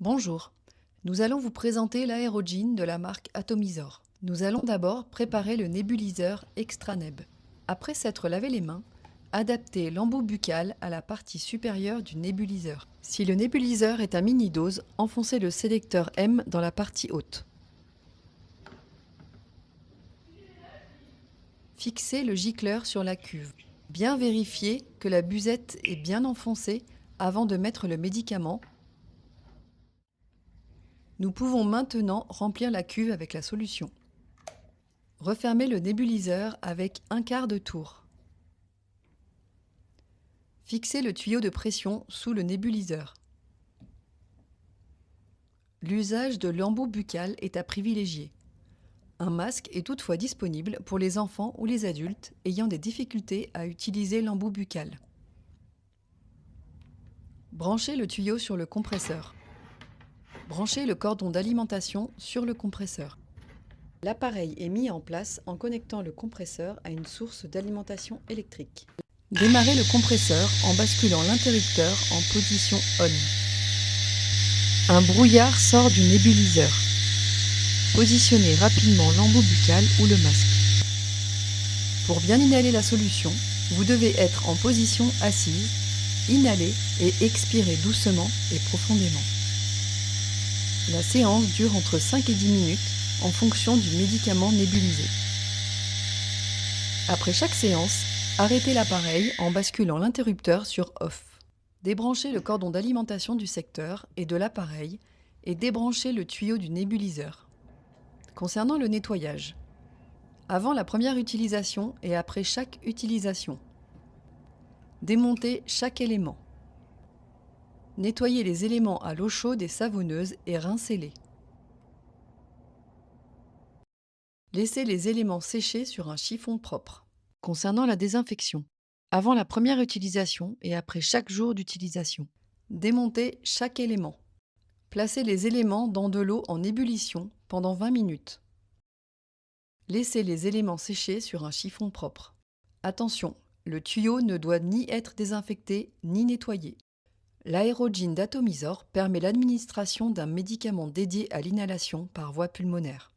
Bonjour, nous allons vous présenter l'aérogine de la marque Atomisor. Nous allons d'abord préparer le nébuliseur Extraneb. Après s'être lavé les mains, adaptez l'embout buccal à la partie supérieure du nébuliseur. Si le nébuliseur est à mini-dose, enfoncez le sélecteur M dans la partie haute. Fixez le gicleur sur la cuve. Bien vérifier que la busette est bien enfoncée avant de mettre le médicament. Nous pouvons maintenant remplir la cuve avec la solution. Refermez le nébuliseur avec un quart de tour. Fixez le tuyau de pression sous le nébuliseur. L'usage de l'embout buccal est à privilégier. Un masque est toutefois disponible pour les enfants ou les adultes ayant des difficultés à utiliser l'embout buccal. Branchez le tuyau sur le compresseur. Branchez le cordon d'alimentation sur le compresseur. L'appareil est mis en place en connectant le compresseur à une source d'alimentation électrique. Démarrez le compresseur en basculant l'interrupteur en position ON. Un brouillard sort du nébuliseur. Positionnez rapidement l'embout buccal ou le masque. Pour bien inhaler la solution, vous devez être en position assise, inhaler et expirer doucement et profondément. La séance dure entre 5 et 10 minutes en fonction du médicament nébulisé. Après chaque séance, arrêtez l'appareil en basculant l'interrupteur sur OFF. Débranchez le cordon d'alimentation du secteur et de l'appareil et débranchez le tuyau du nébuliseur. Concernant le nettoyage, avant la première utilisation et après chaque utilisation, démontez chaque élément. Nettoyez les éléments à l'eau chaude et savonneuse et rincez-les. Laissez les éléments sécher sur un chiffon propre. Concernant la désinfection, avant la première utilisation et après chaque jour d'utilisation, démontez chaque élément. Placez les éléments dans de l'eau en ébullition pendant 20 minutes. Laissez les éléments sécher sur un chiffon propre. Attention, le tuyau ne doit ni être désinfecté ni nettoyé. L'aérogine d'Atomisor permet l'administration d'un médicament dédié à l'inhalation par voie pulmonaire.